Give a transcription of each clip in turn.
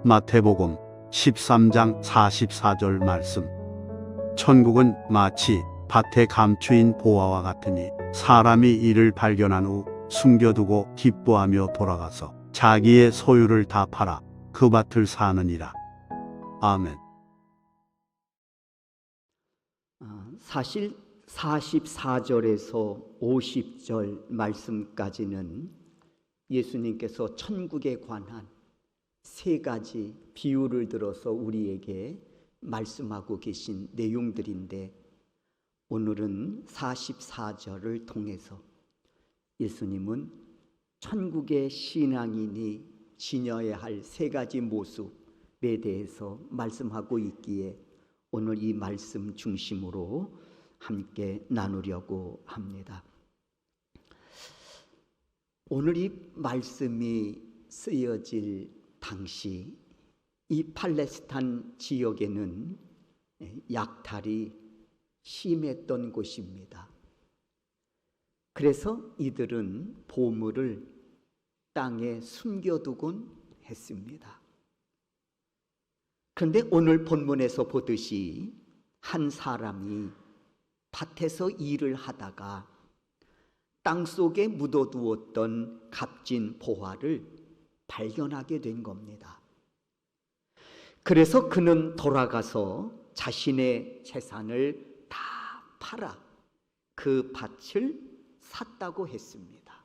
마태복음 13장 44절 말씀. 천국은 마치 밭에 감추인 보화와 같으니 사람이 이를 발견한 후 숨겨두고 기뻐하며 돌아가서 자기의 소유를 다 팔아 그 밭을 사느니라. 아멘. 사실 44절에서 50절 말씀까지는 예수님께서 천국에 관한 세 가지 비유를 들어서 우리에게 말씀하고 계신 내용들인데, 오늘은 44절을 통해서 예수님은 천국의 신앙인이 지녀야 할 세 가지 모습에 대해서 말씀하고 있기에 오늘 이 말씀 중심으로 함께 나누려고 합니다. 오늘 이 말씀이 쓰여질 당시 이 팔레스타인 지역에는 약탈이 심했던 곳입니다. 그래서 이들은 보물을 땅에 숨겨두곤 했습니다. 그런데 오늘 본문에서 보듯이 한 사람이 밭에서 일을 하다가 땅속에 묻어두었던 값진 보화를 발견하게 된 겁니다. 그래서 그는 돌아가서 자신의 재산을 다 팔아 그 밭을 샀다고 했습니다.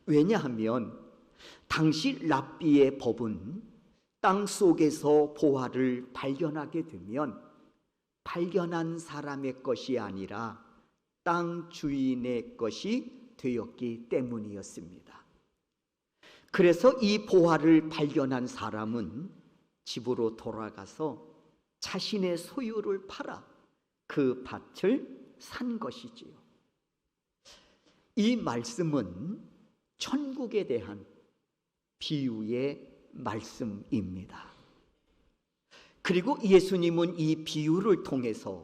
왜냐하면 당시 랍비의 법은 땅 속에서 보화를 발견하게 되면 발견한 사람의 것이 아니라 땅 주인의 것이 되었기 때문이었습니다. 그래서 이 보화를 발견한 사람은 집으로 돌아가서 자신의 소유를 팔아 그 밭을 산 것이지요. 이 말씀은 천국에 대한 비유의 말씀입니다. 그리고 예수님은 이 비유를 통해서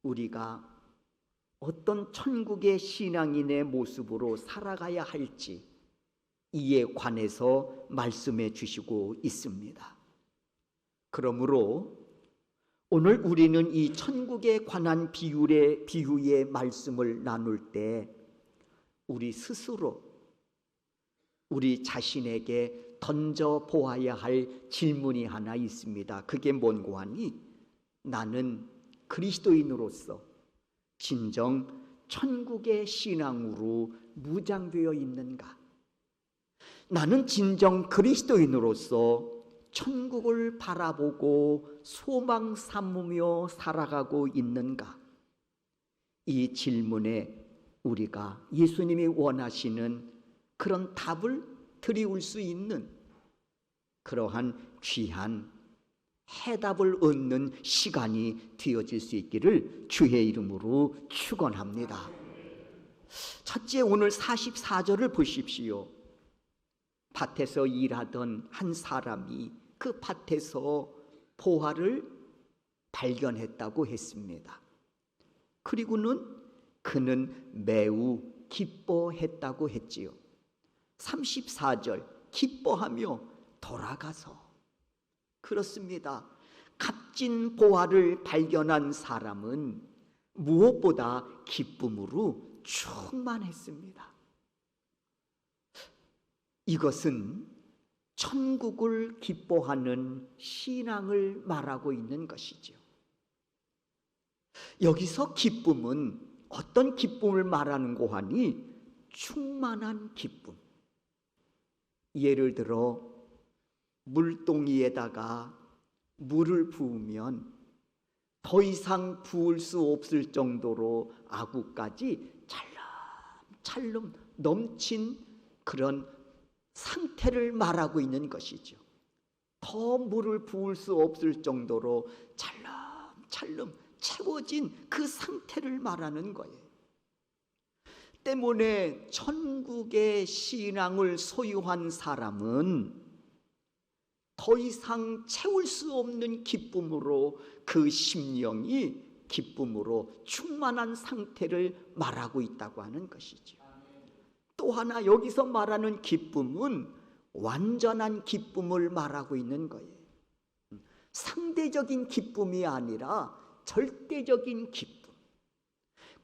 우리가 어떤 천국의 신앙인의 모습으로 살아가야 할지 이에 관해서 말씀해 주시고 있습니다. 그러므로 오늘 우리는 이 천국에 관한 비유의 말씀을 나눌 때 우리 스스로 우리 자신에게 던져 보아야 할 질문이 하나 있습니다. 그게 뭔고 하니, 나는 그리스도인으로서 진정 천국의 신앙으로 무장되어 있는가? 나는 진정 그리스도인으로서 천국을 바라보고 소망 삼으며 살아가고 있는가? 이 질문에 우리가 예수님이 원하시는 그런 답을 드리울 수 있는 그러한 귀한 해답을 얻는 시간이 되어질 수 있기를 주의 이름으로 축원합니다. 첫째, 오늘 44절을 보십시오. 밭에서 일하던 한 사람이 그 밭에서 보화를 발견했다고 했습니다. 그리고는 그는 매우 기뻐했다고 했지요. 34절, 기뻐하며 돌아가서. 그렇습니다. 값진 보화를 발견한 사람은 무엇보다 기쁨으로 충만했습니다. 이것은 천국을 기뻐하는 신앙을 말하고 있는 것이죠. 여기서 기쁨은 어떤 기쁨을 말하는고 하니, 충만한 기쁨. 예를 들어 물동이에다가 물을 부으면 더 이상 부을 수 없을 정도로 아구까지 찰름찰름 넘친 그런 상태를 말하고 있는 것이죠. 더 물을 부을 수 없을 정도로 찰름찰름 채워진 그 상태를 말하는 거예요. 때문에 천국의 신앙을 소유한 사람은 더 이상 채울 수 없는 기쁨으로 그 심령이 기쁨으로 충만한 상태를 말하고 있다고 하는 것이죠. 또 하나 여기서 말하는 기쁨은 완전한 기쁨을 말하고 있는 거예요. 상대적인 기쁨이 아니라 절대적인 기쁨.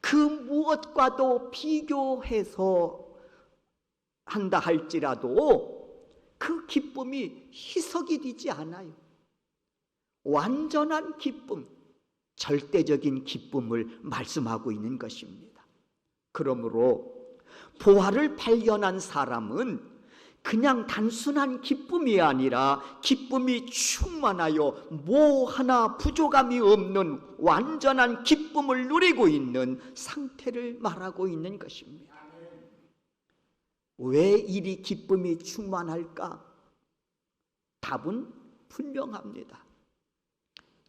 그 무엇과도 비교해서 한다 할지라도 그 기쁨이 희석이 되지 않아요. 완전한 기쁨, 절대적인 기쁨을 말씀하고 있는 것입니다. 그러므로 부활을 발견한 사람은 그냥 단순한 기쁨이 아니라 기쁨이 충만하여 뭐 하나 부족함이 없는 완전한 기쁨을 누리고 있는 상태를 말하고 있는 것입니다. 왜 이리 기쁨이 충만할까? 답은 분명합니다.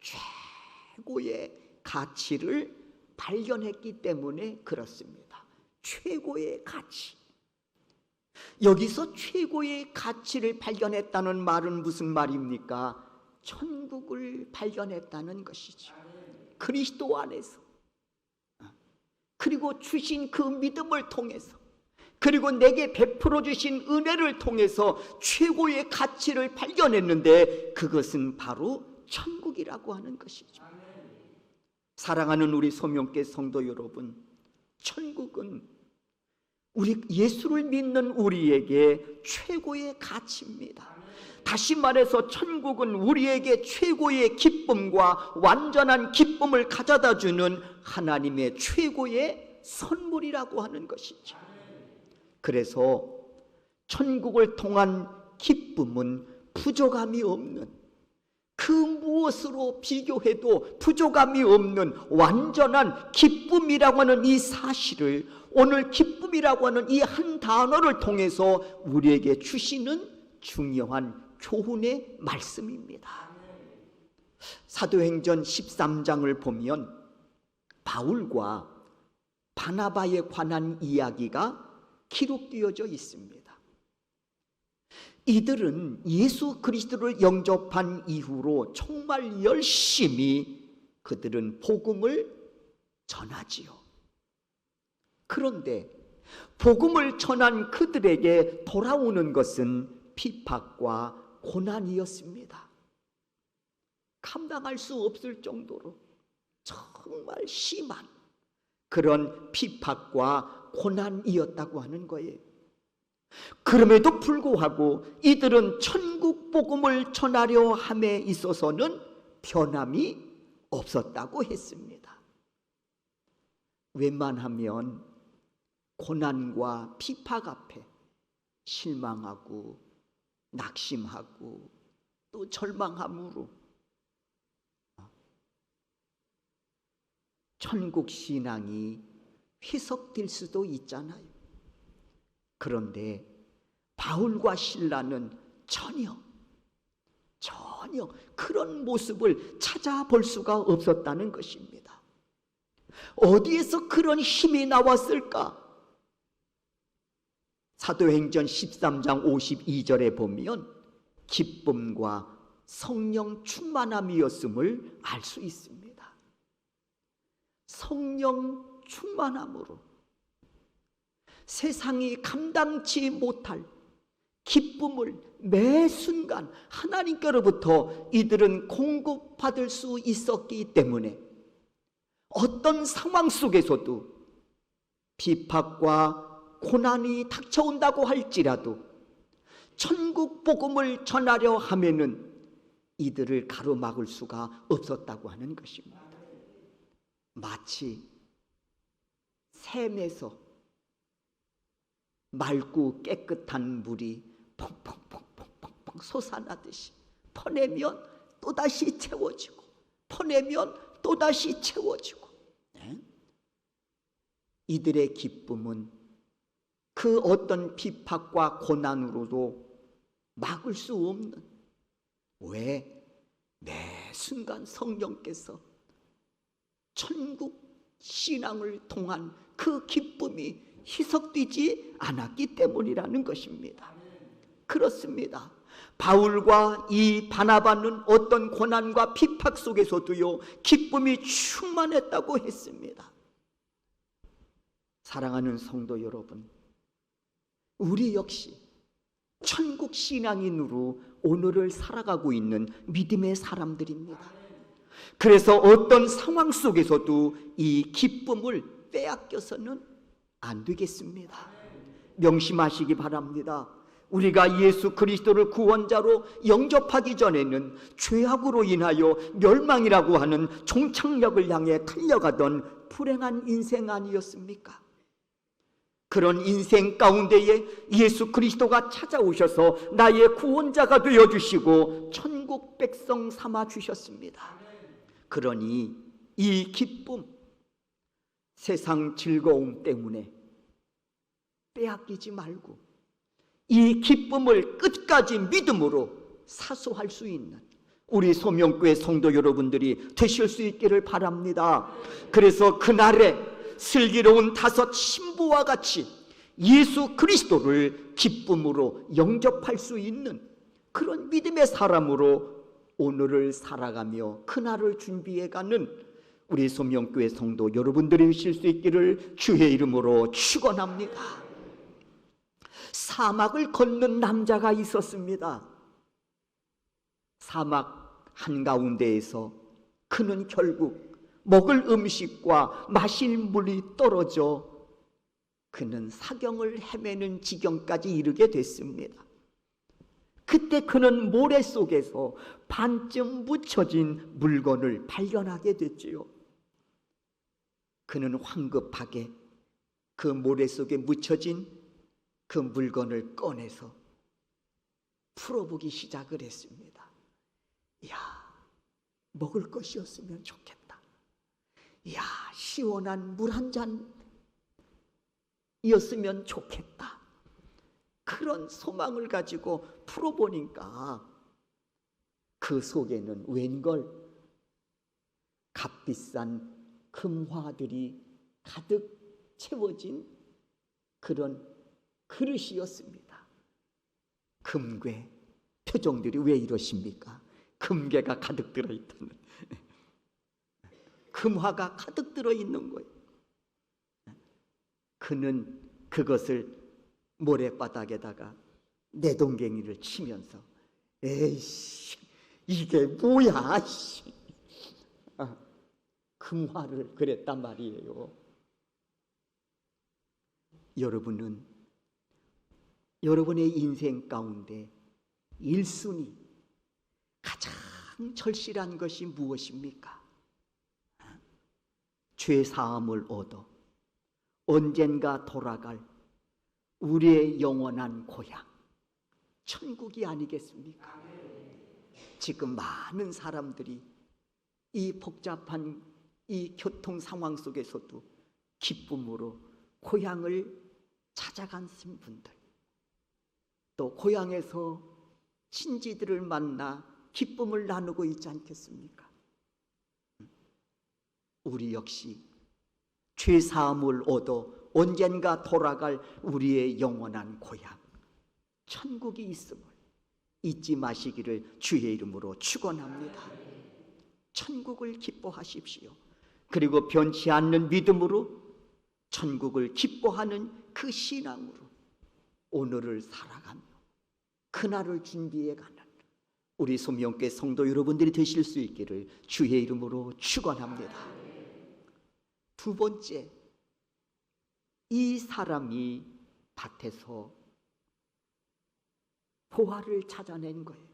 최고의 가치를 발견했기 때문에 그렇습니다. 최고의 가치. 여기서 최고의 가치를 발견했다는 말은 무슨 말입니까? 천국을 발견했다는 것이죠. 그리스도 안에서, 그리고 주신 그 믿음을 통해서, 그리고 내게 베풀어 주신 은혜를 통해서 최고의 가치를 발견했는데 그것은 바로 천국이라고 하는 것이죠. 사랑하는 우리 소명교 성도 여러분, 천국은 우리 예수를 믿는 우리에게 최고의 가치입니다. 다시 말해서 천국은 우리에게 최고의 기쁨과 완전한 기쁨을 가져다 주는 하나님의 최고의 선물이라고 하는 것이죠. 그래서 천국을 통한 기쁨은 부족함이 없는, 그 무엇으로 비교해도 부족함이 없는 완전한 기쁨이라고 하는 이 사실을 오늘 기쁨이라고 하는 이 한 단어를 통해서 우리에게 주시는 중요한 교훈의 말씀입니다. 사도행전 13장을 보면 바울과 바나바에 관한 이야기가 기록되어져 있습니다. 이들은 예수 그리스도를 영접한 이후로 정말 열심히 그들은 복음을 전하지요. 그런데 복음을 전한 그들에게 돌아오는 것은 비박과 고난이었습니다. 감당할 수 없을 정도로 정말 심한 그런 비박과 고난이었다고 하는 거예요. 그럼에도 불구하고 이들은 천국 복음을 전하려 함에 있어서는 변함이 없었다고 했습니다. 웬만하면 고난과 비박 앞에 실망하고 낙심하고 또 절망함으로 천국 신앙이 희석될 수도 있잖아요. 그런데 바울과 실라는 전혀 그런 모습을 찾아볼 수가 없었다는 것입니다. 어디에서 그런 힘이 나왔을까? 사도행전 13장 52절에 보면 기쁨과 성령 충만함이었음을 알 수 있습니다. 성령 충만함으로 세상이 감당치 못할 기쁨을 매 순간 하나님께로부터 이들은 공급받을 수 있었기 때문에 어떤 상황 속에서도 비박과 고난이 닥쳐온다고 할지라도 천국 복음을 전하려 하면은 이들을 가로막을 수가 없었다고 하는 것입니다. 마치 샘에서 맑고 깨끗한 물이 펑펑펑펑펑펑 솟아나듯이 퍼내면 또다시 채워지고 퍼내면 또다시 채워지고, 이들의 기쁨은 그 어떤 비박과 고난으로도 막을 수 없는, 왜? 매 순간 성령께서 천국 신앙을 통한 그 기쁨이 희석되지 않았기 때문이라는 것입니다. 그렇습니다. 바울과 이 바나바는 어떤 고난과 비박 속에서도요 기쁨이 충만했다고 했습니다. 사랑하는 성도 여러분, 우리 역시 천국 신앙인으로 오늘을 살아가고 있는 믿음의 사람들입니다. 그래서 어떤 상황 속에서도 이 기쁨을 빼앗겨서는 안 되겠습니다. 명심하시기 바랍니다. 우리가 예수 그리스도를 구원자로 영접하기 전에는 죄악으로 인하여 멸망이라고 하는 종착역을 향해 달려가던 불행한 인생 아니었습니까? 그런 인생 가운데에 예수 그리스도가 찾아오셔서 나의 구원자가 되어주시고 천국 백성 삼아주셨습니다. 그러니 이 기쁨, 세상 즐거움 때문에 빼앗기지 말고 이 기쁨을 끝까지 믿음으로 사수할 수 있는 우리 소명교회 성도 여러분들이 되실 수 있기를 바랍니다. 그래서 그날에 슬기로운 5 신부와 같이 예수 그리스도를 기쁨으로 영접할 수 있는 그런 믿음의 사람으로 오늘을 살아가며 그날을 준비해가는 우리 소명교회 성도 여러분들이 되실 수 있기를 주의 이름으로 축원합니다. 사막을 걷는 남자가 있었습니다. 사막 한가운데에서 그는 결국 먹을 음식과 마실 물이 떨어져 그는 사경을 헤매는 지경까지 이르게 됐습니다. 그때 그는 모래 속에서 반쯤 묻혀진 물건을 발견하게 됐지요. 그는 황급하게 그 모래 속에 묻혀진 그 물건을 꺼내서 풀어보기 시작을 했습니다. 이야, 먹을 것이었으면 좋겠다. 이야, 시원한 물 한 잔이었으면 좋겠다. 그런 소망을 가지고 풀어보니까 그 속에는 웬걸 값비싼 금화들이 가득 채워진 그런 그릇이었습니다. 금괴, 표정들이 왜 이러십니까? 금괴가 가득 들어있다는, 금화가 가득 들어있는 거예요. 그는 그것을 모래바닥에다가 내동갱이를 치면서 에이씨, 이게 뭐야? 금화를 그랬단 말이에요. 여러분은 여러분의 인생 가운데 1순위 가장 절실한 것이 무엇입니까? 죄사함을 얻어 언젠가 돌아갈 우리의 영원한 고향 천국이 아니겠습니까? 지금 많은 사람들이 이 복잡한 이 교통 상황 속에서도 기쁨으로 고향을 찾아간 분들, 또 고향에서 친지들을 만나 기쁨을 나누고 있지 않겠습니까? 우리 역시 죄사함을 얻어 언젠가 돌아갈 우리의 영원한 고향 천국이 있음을 잊지 마시기를 주의 이름으로 축원합니다. 천국을 기뻐하십시오. 그리고 변치 않는 믿음으로 천국을 기뻐하는 그 신앙으로 오늘을 살아가며 그날을 준비해가는 우리 소명교회 성도 여러분들이 되실 수 있기를 주의 이름으로 축원합니다. 두 번째, 이 사람이 밭에서 보화를 찾아낸 거예요.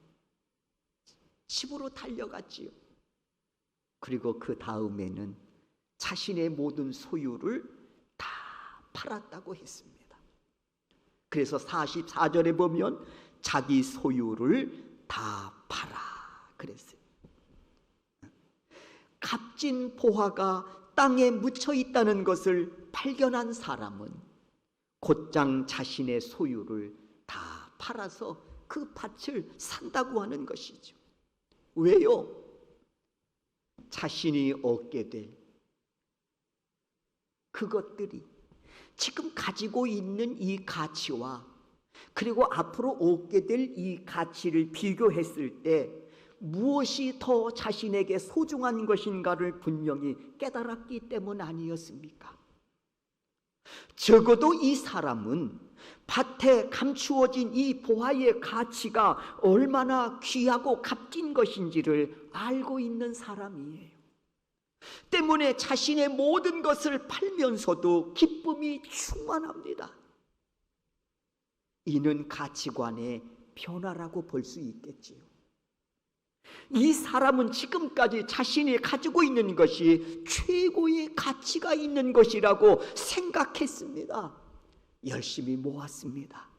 집으로 달려갔지요. 그리고 그 다음에는 자신의 모든 소유를 다 팔았다고 했습니다. 그래서 44절에 보면 자기 소유를 다 팔아 그랬어요. 값진 보화가 땅에 묻혀 있다는 것을 발견한 사람은 곧장 자신의 소유를 다 팔아서 그 밭을 산다고 하는 것이죠. 왜요? 자신이 얻게 될 그것들이 지금 가지고 있는 이 가치와 그리고 앞으로 얻게 될 이 가치를 비교했을 때 무엇이 더 자신에게 소중한 것인가를 분명히 깨달았기 때문 아니었습니까? 적어도 이 사람은 밭에 감추어진 이 보화의 가치가 얼마나 귀하고 값진 것인지를 알고 있는 사람이에요. 때문에 자신의 모든 것을 팔면서도 기쁨이 충만합니다. 이는 가치관의 변화라고 볼 수 있겠지요. 이 사람은 지금까지 자신이 가지고 있는 것이 최고의 가치가 있는 것이라고 생각했습니다. 열심히 모았습니다.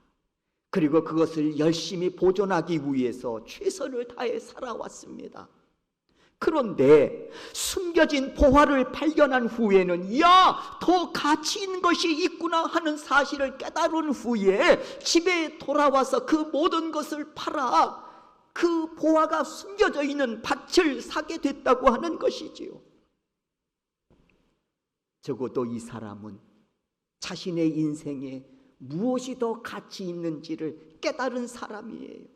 그리고 그것을 열심히 보존하기 위해서 최선을 다해 살아왔습니다. 그런데 숨겨진 보화를 발견한 후에는 더 가치 있는 것이 있구나 하는 사실을 깨달은 후에 집에 돌아와서 그 모든 것을 팔아 그 보화가 숨겨져 있는 밭을 사게 됐다고 하는 것이지요. 적어도 이 사람은 자신의 인생에 무엇이 더 가치 있는지를 깨달은 사람이에요.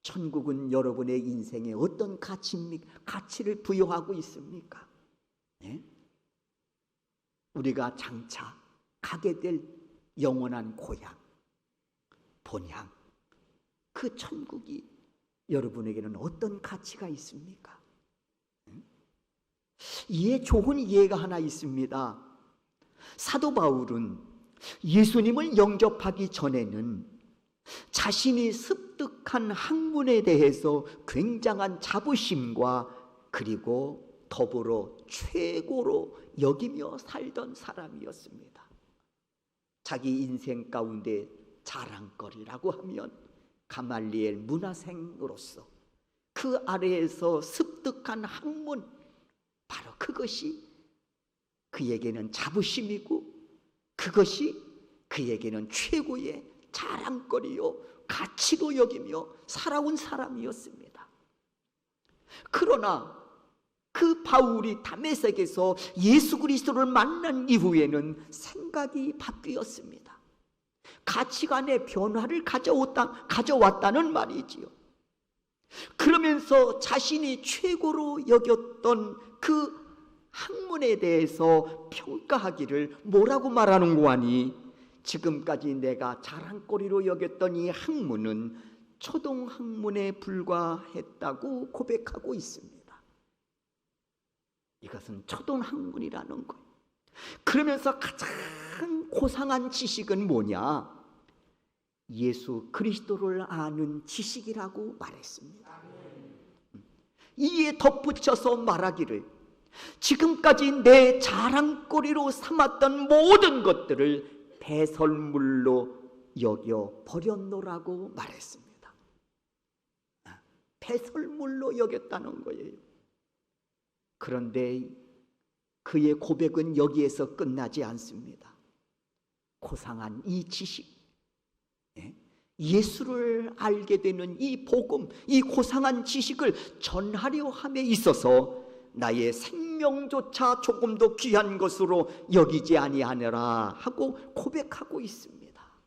천국은 여러분의 인생에 어떤 가치를 부여하고 있습니까? 네? 우리가 장차 가게 될 영원한 고향, 본향, 그 천국이 여러분에게는 어떤 가치가 있습니까? 이에 좋은 예가 하나 있습니다. 사도 바울은 예수님을 영접하기 전에는 자신이 습득한 학문에 대해서 굉장한 자부심과 그리고 더불어 최고로 여기며 살던 사람이었습니다. 자기 인생 가운데 자랑거리라고 하면 가말리엘 문화생으로서 그 아래에서 습득한 학문, 바로 그것이 그에게는 자부심이고 그것이 그에게는 최고의 자랑거리요 가치로 여기며 살아온 사람이었습니다. 그러나 그 바울이 다메섹에서 예수 그리스도를 만난 이후에는 생각이 바뀌었습니다. 가치관의 변화를 가져왔다는 말이지요. 그러면서 자신이 최고로 여겼던 그 학문에 대해서 평가하기를 뭐라고 말하는고 하니, 지금까지 내가 자랑거리로 여겼던 이 학문은 초등학문에 불과했다고 고백하고 있습니다. 이것은 초등학문이라는 거예요. 그러면서 가장 고상한 지식은 뭐냐? 예수 그리스도를 아는 지식이라고 말했습니다. 이에 덧붙여서 말하기를 지금까지 내 자랑거리로 삼았던 모든 것들을 배설물로 여겨 버렸노라고 말했습니다. 배설물로 여겼다는 거예요. 그런데 그의 고백은 여기에서 끝나지 않습니다. 고상한 이 지식, 예수를 알게 되는 이 복음, 이 고상한 지식을 전하려 함에 있어서 나의 생명조차 조금도 귀한 것으로 여기지 아니하느라 하고 고백하고 있습니다.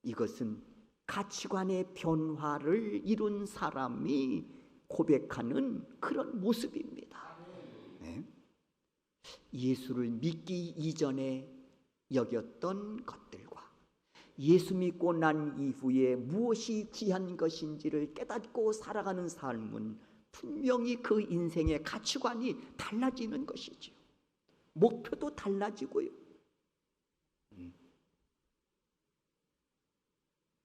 이것은 가치관의 변화를 이룬 사람이 고백하는 그런 모습입니다. 예수를 믿기 이전에 여겼던 것들과 예수 믿고 난 이후에 무엇이 귀한 것인지를 깨닫고 살아가는 삶은 분명히 그 인생의 가치관이 달라지는 것이죠. 목표도 달라지고요.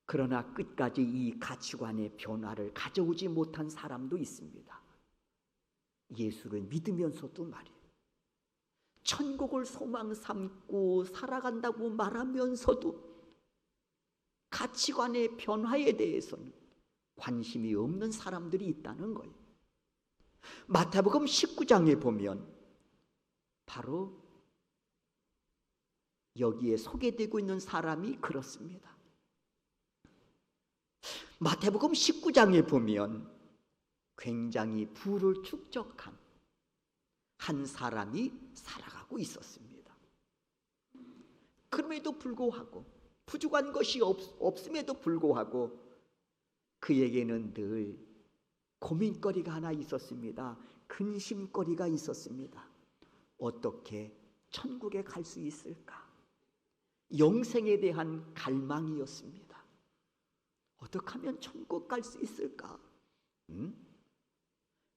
그러나 끝까지 이 가치관의 변화를 가져오지 못한 사람도 있습니다. 예수를 믿으면서도 말이에요. 천국을 소망 삼고 살아간다고 말하면서도 가치관의 변화에 대해서는 관심이 없는 사람들이 있다는 거예요. 마태복음 19장에 보면 바로 여기에 소개되고 있는 사람이 그렇습니다. 마태복음 19장에 보면 굉장히 부를 축적한 한 사람이 살아가고 있었습니다. 그럼에도 불구하고 부족한 것이 없음에도 불구하고 그에게는 늘 고민거리가 하나 있었습니다. 근심거리가 있었습니다. 어떻게 천국에 갈 수 있을까? 영생에 대한 갈망이었습니다. 어떻게 하면 천국 갈 수 있을까?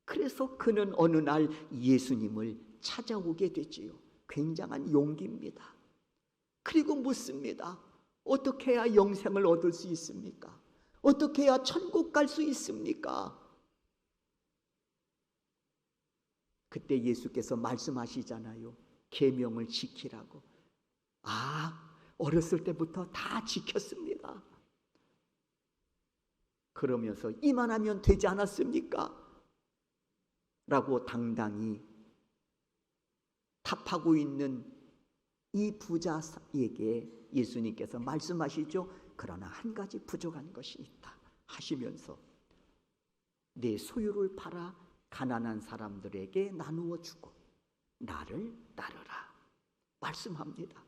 그래서 그는 어느 날 예수님을 찾아오게 되지요. 굉장한 용기입니다. 그리고 묻습니다. 어떻게 해야 영생을 얻을 수 있습니까? 어떻게 해야 천국 갈 수 있습니까? 그때 예수께서 말씀하시잖아요. 계명을 지키라고. 어렸을 때부터 다 지켰습니다. 그러면서 이만하면 되지 않았습니까? 라고 당당히 답하고 있는 이 부자에게 예수님께서 말씀하시죠. 그러나 한 가지 부족한 것이 있다 하시면서 내 소유를 팔아 가난한 사람들에게 나누어 주고 나를 따르라 말씀합니다.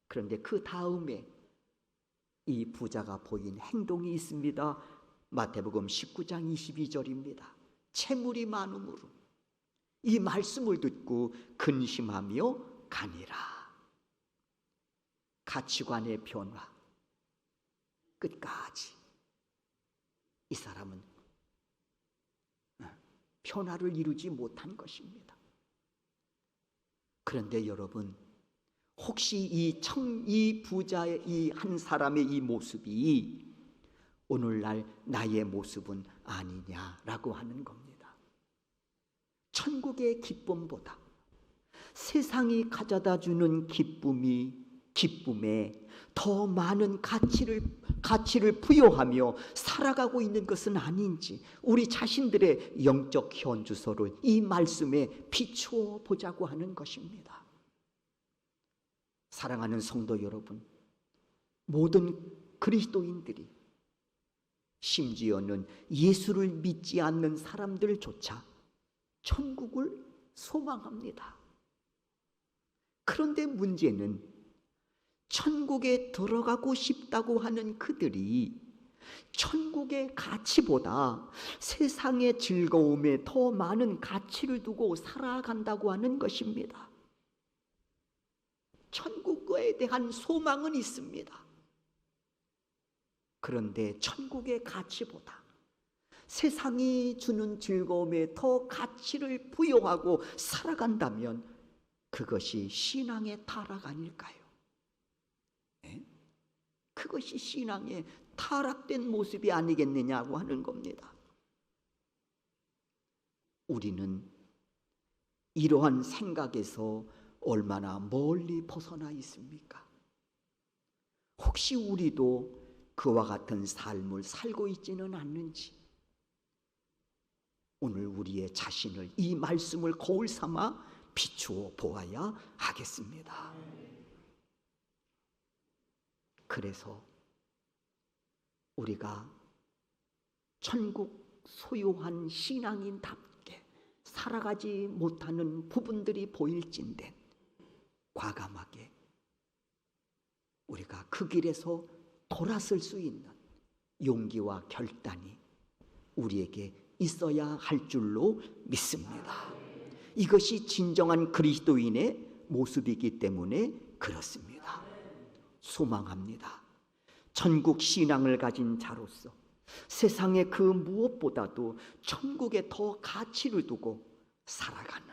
그런데 그 다음에 이 부자가 보인 행동이 있습니다. 마태복음 19장 22절입니다. 채물이 많음으로 이 말씀을 듣고 근심하며 가니라. 가치관의 변화 끝까지 이 사람은 변화를 이루지 못한 것입니다. 그런데 여러분, 혹시 이 부자의 이 한 사람의 이 모습이 오늘날 나의 모습은 아니냐라고 하는 겁니다. 천국의 기쁨보다 세상이 가져다 주는 기쁨에 더 많은 가치를 부여하며 살아가고 있는 것은 아닌지 우리 자신들의 영적 현주소를 이 말씀에 비추어 보자고 하는 것입니다. 사랑하는 성도 여러분, 모든 그리스도인들이 심지어는 예수를 믿지 않는 사람들조차 천국을 소망합니다. 그런데 문제는 천국에 들어가고 싶다고 하는 그들이 천국의 가치보다 세상의 즐거움에 더 많은 가치를 두고 살아간다고 하는 것입니다. 천국에 대한 소망은 있습니다. 그런데 천국의 가치보다 세상이 주는 즐거움에 더 가치를 부여하고 살아간다면 그것이 신앙의 타락 아닐까요? 네? 그것이 신앙의 타락된 모습이 아니겠느냐고 하는 겁니다. 우리는 이러한 생각에서 얼마나 멀리 벗어나 있습니까? 혹시 우리도 그와 같은 삶을 살고 있지는 않는지 오늘 우리의 자신을 이 말씀을 거울 삼아 비추어 보아야 하겠습니다. 그래서 우리가 천국 소유한 신앙인답게 살아가지 못하는 부분들이 보일진데 과감하게 우리가 그 길에서 돌아설 수 있는 용기와 결단이 우리에게 있어야 할 줄로 믿습니다. 이것이 진정한 그리스도인의 모습이기 때문에 그렇습니다. 소망합니다. 천국 신앙을 가진 자로서 세상의 그 무엇보다도 천국에 더 가치를 두고 살아가는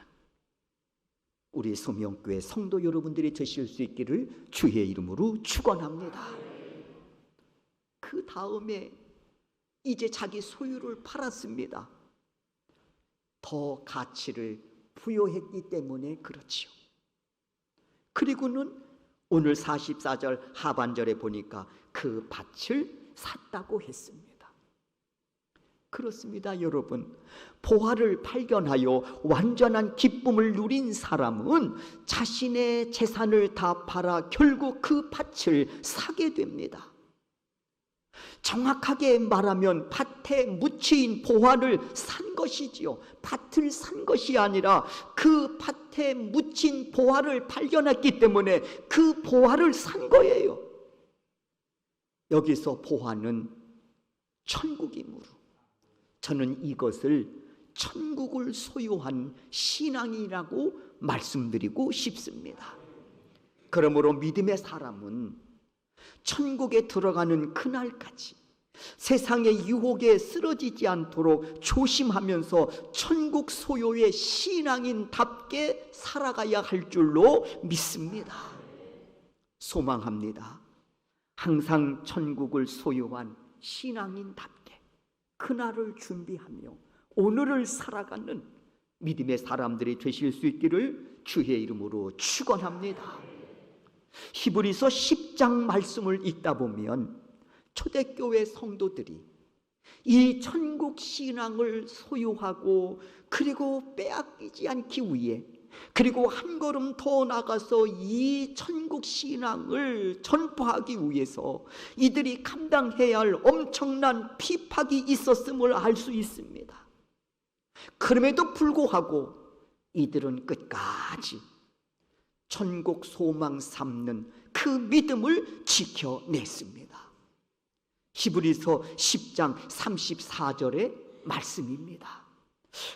우리 소명교회 성도 여러분들이 되실 수 있기를 주의 이름으로 축원합니다. 그 다음에 이제 자기 소유를 팔았습니다. 더 가치를 부여했기 때문에 그렇지요. 그리고는 오늘 44절 하반절에 보니까 그 밭을 샀다고 했습니다. 그렇습니다, 여러분. 보화를 발견하여 완전한 기쁨을 누린 사람은 자신의 재산을 다 팔아 결국 그 밭을 사게 됩니다. 정확하게 말하면 밭에 묻힌 보화를 산 것이지요. 밭을 산 것이 아니라 그 밭에 묻힌 보화를 발견했기 때문에 그 보화를 산 거예요. 여기서 보화는 천국이므로 저는 이것을 천국을 소유한 신앙이라고 말씀드리고 싶습니다. 그러므로 믿음의 사람은 천국에 들어가는 그날까지 세상의 유혹에 쓰러지지 않도록 조심하면서 천국 소유의 신앙인답게 살아가야 할 줄로 믿습니다. 소망합니다. 항상 천국을 소유한 신앙인답게 그날을 준비하며 오늘을 살아가는 믿음의 사람들이 되실 수 있기를 주의 이름으로 축원합니다. 히브리서 10장 말씀을 읽다 보면 초대교회 성도들이 이 천국 신앙을 소유하고 그리고 빼앗기지 않기 위해, 그리고 한 걸음 더 나가서 이 천국 신앙을 전파하기 위해서 이들이 감당해야 할 엄청난 핍박이 있었음을 알 수 있습니다. 그럼에도 불구하고 이들은 끝까지 천국 소망 삼는 그 믿음을 지켜냈습니다. 히브리서 10장 34절의 말씀입니다.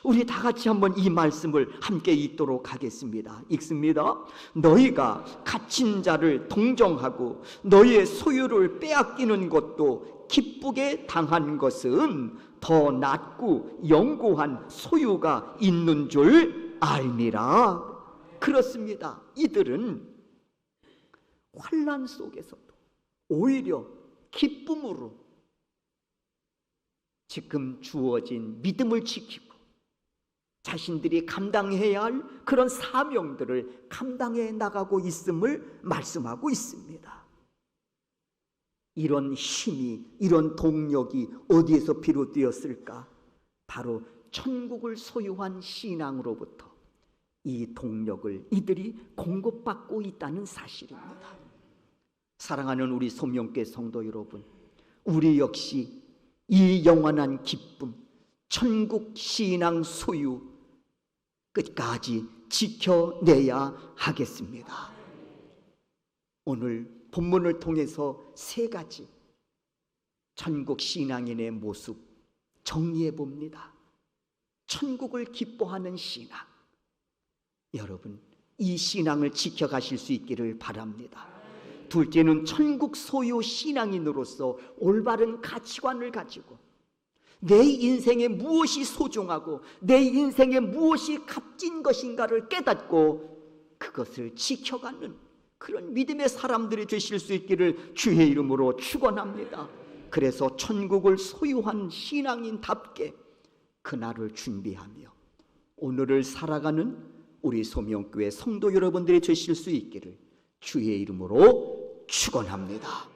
우리 다 같이 한번 이 말씀을 함께 읽도록 하겠습니다. 읽습니다. 너희가 갇힌 자를 동정하고 너희의 소유를 빼앗기는 것도 기쁘게 당한 것은 더 낫고 영구한 소유가 있는 줄 알미라. 그렇습니다. 이들은 환난 속에서도 오히려 기쁨으로 지금 주어진 믿음을 지키고 자신들이 감당해야 할 그런 사명들을 감당해 나가고 있음을 말씀하고 있습니다. 이런 힘이, 이런 동력이 어디에서 비롯되었을까? 바로 천국을 소유한 신앙으로부터 이 동력을 이들이 공급받고 있다는 사실입니다. 사랑하는 우리 소명교회 성도 여러분, 우리 역시 이 영원한 기쁨, 천국 신앙 소유 끝까지 지켜내야 하겠습니다. 오늘 본문을 통해서 세 가지 천국 신앙인의 모습 정리해 봅니다. 천국을 기뻐하는 신앙, 여러분 이 신앙을 지켜가실 수 있기를 바랍니다. 둘째는 천국 소유 신앙인으로서 올바른 가치관을 가지고 내 인생에 무엇이 소중하고 내 인생에 무엇이 값진 것인가를 깨닫고 그것을 지켜가는 그런 믿음의 사람들이 되실 수 있기를 주의 이름으로 축원합니다. 그래서 천국을 소유한 신앙인답게 그날을 준비하며 오늘을 살아가는 우리 소명교회 성도 여러분들이 되실 수 있기를 주의 이름으로 축원합니다.